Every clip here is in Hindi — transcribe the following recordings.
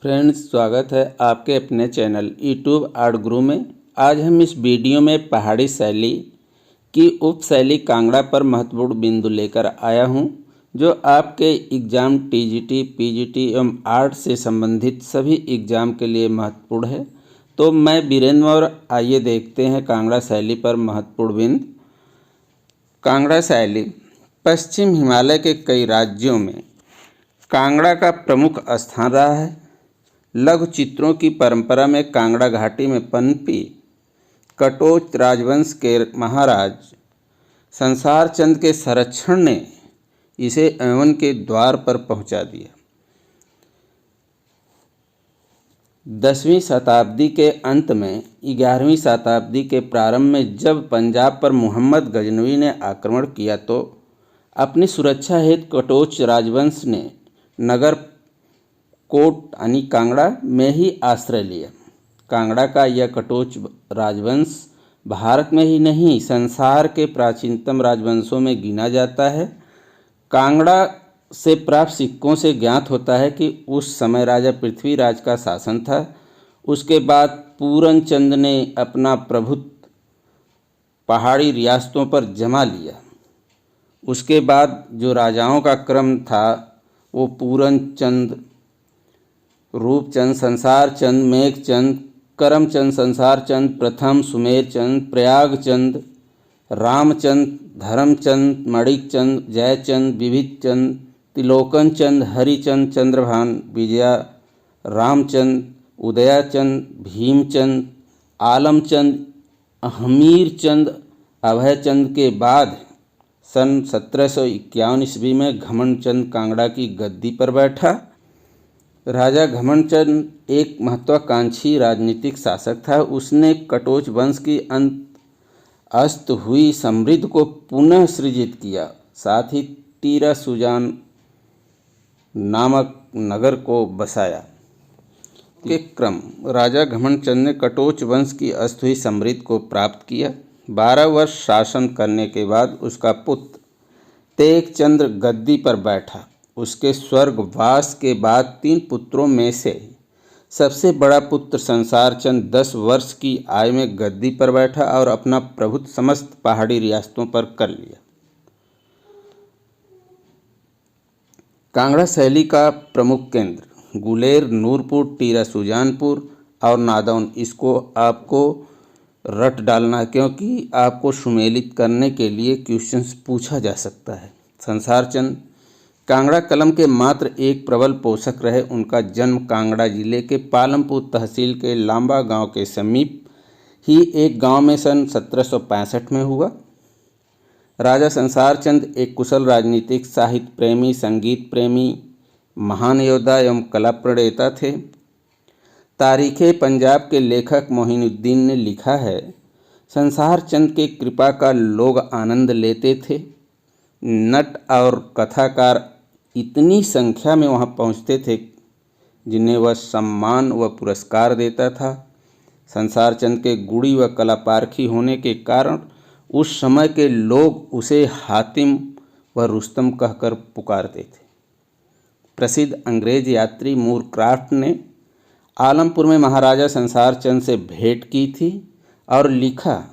फ्रेंड्स, स्वागत है आपके अपने चैनल यूट्यूब आर्ट गुरु में। आज हम इस वीडियो में पहाड़ी शैली की उपशैली कांगड़ा पर महत्वपूर्ण बिंदु लेकर आया हूं, जो आपके एग्ज़ाम टीजीटी, पीजीटी एवं आर्ट से संबंधित सभी एग्ज़ाम के लिए महत्वपूर्ण है। तो मैं वीरेंद्र और आइए देखते हैं कांगड़ा शैली पर महत्वपूर्ण बिंदु। कांगड़ा शैली पश्चिम हिमालय के कई राज्यों में कांगड़ा का प्रमुख स्थान रहा है। लघु चित्रों की परंपरा में कांगड़ा घाटी में पनपी कटोच राजवंश के महाराज संसार चंद के संरक्षण ने इसे यवन के द्वार पर पहुंचा दिया। 10वीं शताब्दी के अंत में 11वीं शताब्दी के प्रारंभ में जब पंजाब पर मोहम्मद गजनवी ने आक्रमण किया तो अपनी सुरक्षा हेतु कटोच राजवंश ने नगर कोट यानी कांगड़ा में ही आश्रय लिया। कांगड़ा का यह कटोच राजवंश भारत में ही नहीं, संसार के प्राचीनतम राजवंशों में गिना जाता है। कांगड़ा से प्राप्त सिक्कों से ज्ञात होता है कि उस समय राजा पृथ्वीराज का शासन था। उसके बाद पूरन चंद ने अपना प्रभुत्व पहाड़ी रियासतों पर जमा लिया। उसके बाद जो राजाओं का क्रम था वो पूरन चंद, रूपचंद, संसार चंद, मेघचंद, करमचंद, संसार चंद प्रथम, सुमेर चंद, प्रयाग चंद, रामचंद, धर्मचंद, मणिकचंद, जयचंद, विविध चंद, तिलोकन चंद, हरिचंद, चंद्रभान, विजया, रामचंद, उदयाचंद, भीमचंद, आलमचंद, हमीरचंद, अभयचंद के बाद सन 1751 ईस्वी में घमंडचंद कांगड़ा की गद्दी पर बैठा। राजा घमंडचंद एक महत्वाकांक्षी राजनीतिक शासक था। उसने कटोच वंश की अस्त हुई समृद्धि को पुनः सृजित किया, साथ ही टीरा सुजान नामक नगर को बसाया। के क्रम राजा घमंडचंद ने कटोच वंश की अस्त हुई समृद्धि को प्राप्त किया। 12 वर्ष शासन करने के बाद उसका पुत्र तेगचंद्र गद्दी पर बैठा। उसके स्वर्गवास के बाद 3 पुत्रों में से सबसे बड़ा पुत्र संसार चंद 10 वर्ष की आयु में गद्दी पर बैठा और अपना प्रभुत्व समस्त पहाड़ी रियासतों पर कर लिया। कांगड़ा शैली का प्रमुख केंद्र गुलेर, नूरपुर, टीरा सुजानपुर और नादौन। इसको आपको रट डालना है क्योंकि आपको सुमेलित करने के लिए क्वेश्चंस पूछा जा सकता है। संसार चंद कांगड़ा कलम के मात्र एक प्रबल पोषक रहे। उनका जन्म कांगड़ा जिले के पालमपुर तहसील के लांबा गांव के समीप ही एक गांव में सन 1765 में हुआ। राजा संसार चंद एक कुशल राजनीतिक, साहित्य प्रेमी, संगीत प्रेमी, महान योद्धा एवं कला प्रणेता थे। तारीख़े पंजाब के लेखक मोहिनुद्दीन ने लिखा है, संसार चंद के कृपा का लोग आनंद लेते थे। नट और कथाकार इतनी संख्या में वहां पहुंचते थे जिन्हें वह सम्मान व पुरस्कार देता था। संसार चंद के गुणी व कलापारखी होने के कारण उस समय के लोग उसे हातिम व रुस्तम कहकर पुकारते थे। प्रसिद्ध अंग्रेज यात्री मूरक्राफ्ट ने आलमपुर में महाराजा संसार चंद से भेंट की थी और लिखा,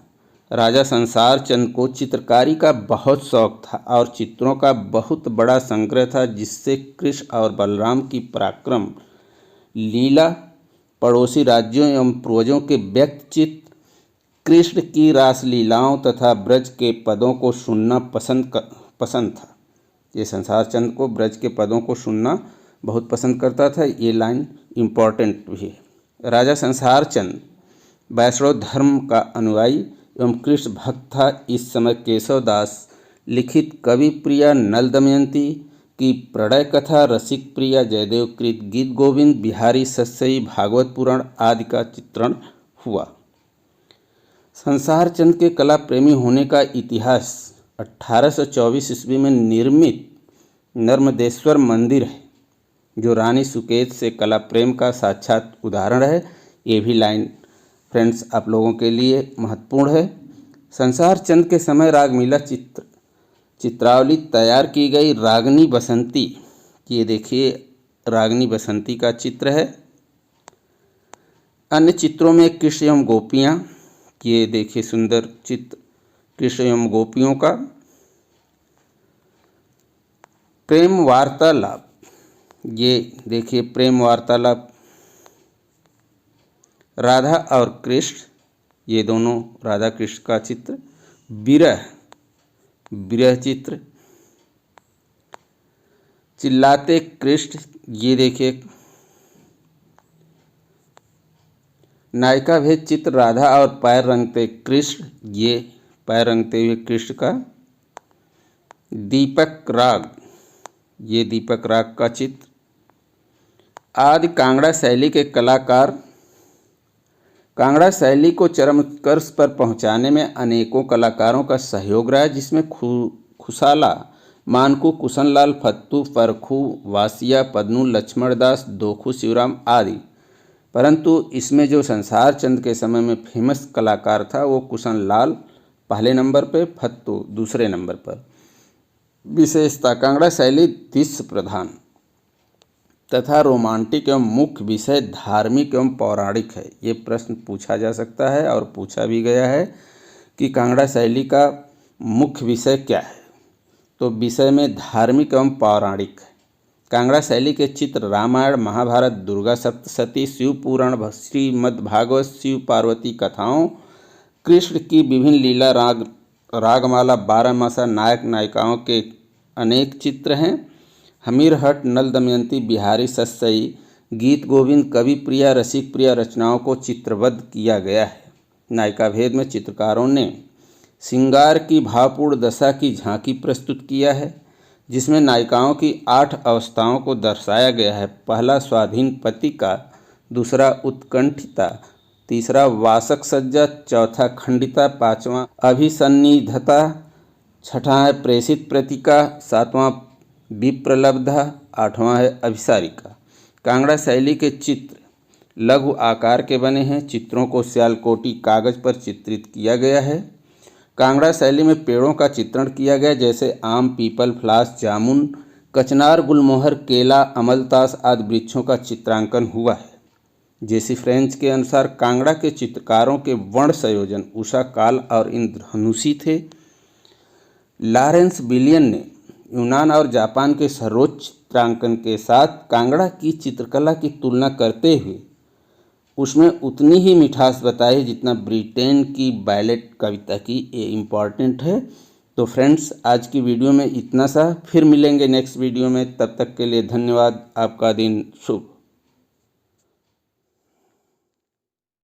राजा संसार चंद को चित्रकारी का बहुत शौक था और चित्रों का बहुत बड़ा संग्रह था, जिससे कृष्ण और बलराम की पराक्रम लीला, पड़ोसी राज्यों एवं पूर्वजों के व्यक्त चित्र, कृष्ण की रासलीलाओं तथा ब्रज के पदों को सुनना पसंद था। ये संसार चंद को ब्रज के पदों को सुनना बहुत पसंद करता था। ये लाइन इम्पॉर्टेंट भी है। राजा संसार चंद वैष्णव धर्म का अनुयायी एवं कृष्ण भक्त था। इस समय केशव दास लिखित कवि प्रिया, नल दमयंती की प्रणय कथा, रसिक प्रिया, जयदेव कृत गीत गोविंद, बिहारी सस्यई, भागवत पुराण आदि का चित्रण हुआ। संसार चंद के कला प्रेमी होने का इतिहास 1824 ईस्वी में निर्मित नर्मदेश्वर मंदिर है, जो रानी सुकेत से कला प्रेम का साक्षात उदाहरण है। ये भी लाइन फ्रेंड्स आप लोगों के लिए महत्वपूर्ण है। संसार चंद के समय रागमीला चित्रावली तैयार की गई। रागनी बसंती, ये देखिए रागनी बसंती का चित्र है। अन्य चित्रों में कृष्ण एवं गोपियाँ, ये देखिए सुंदर चित्र कृष्ण एवं गोपियों का। प्रेम वार्तालाप, ये देखिए प्रेम वार्तालाप राधा और कृष्ण, ये दोनों राधा कृष्ण का चित्र। विरह, विरह चित्र। चिल्लाते कृष्ण, ये देखिए नायिका भेद चित्र राधा और पैर रंगते कृष्ण, ये पैर रंगते हुए कृष्ण का। दीपक राग, ये दीपक राग का चित्र। आदि कांगड़ा शैली के कलाकार। कांगड़ा शैली को चरम उत्कर्ष पर पहुंचाने में अनेकों कलाकारों का सहयोग रहा, जिसमें खुसाला, मानकू, कुशनलाल, फत्तू, परखू, वासिया, पदनू, लक्ष्मणदास, दोखू, शिवराम आदि। परंतु इसमें जो संसार चंद के समय में फेमस कलाकार था वो कुशनलाल पहले नंबर पे, फत्तू दूसरे नंबर पर। विशेषता, कांगड़ा शैली दृश्य प्रधान तथा रोमांटिक एवं मुख्य विषय धार्मिक एवं पौराणिक है। ये प्रश्न पूछा जा सकता है और पूछा भी गया है कि कांगड़ा शैली का मुख्य विषय क्या है, तो विषय में धार्मिक एवं पौराणिक है। कांगड़ा शैली के चित्र रामायण, महाभारत, दुर्गा सप्तशती, शिव पुराण, श्रीमद् भागवत, शिव पार्वती कथाओं, कृष्ण की विभिन्न लीला, रागमाला, 12 मासा, नायक नायिकाओं के अनेक चित्र हैं। हमीरहट, नल दमयंती, बिहारी सस्सई, गीत गोविंद, कवि प्रिया, रसिक प्रिया रचनाओं को चित्रबद्ध किया गया है। नायिका भेद में चित्रकारों ने श्रृंगार की भावपूर्ण दशा की झांकी प्रस्तुत किया है, जिसमें नायिकाओं की 8 अवस्थाओं को दर्शाया गया है। पहला स्वाधीन पति का, दूसरा उत्कंठिता, तीसरा वासक सज्जा, चौथा खंडिता, पांचवा अभिसन्निधता, छठा है प्रेषित प्रतीका, सातवां विप्रलब्धा, आठवां है अभिसारिका। कांगड़ा शैली के चित्र लघु आकार के बने हैं। चित्रों को सियालकोटी कागज पर चित्रित किया गया है। कांगड़ा शैली में पेड़ों का चित्रण किया गया, जैसे आम, पीपल, फ्लास, जामुन, कचनार, गुलमोहर, केला, अमलतास आदि वृक्षों का चित्रांकन हुआ है। जेसी फ्रेंच के अनुसार कांगड़ा के चित्रकारों के वर्ण संयोजन उषा काल और इंद्रधनुषी थे। लॉरेंस बिलियन ने यूनान और जापान के सर्वोच्च चित्रांकन के साथ कांगड़ा की चित्रकला की तुलना करते हुए उसमें उतनी ही मिठास बताई जितना ब्रिटेन की बैलेट कविता की। ये इम्पॉर्टेंट है। तो फ्रेंड्स, आज की वीडियो में इतना सा, फिर मिलेंगे नेक्स्ट वीडियो में। तब तक के लिए धन्यवाद। आपका दिन शुभ।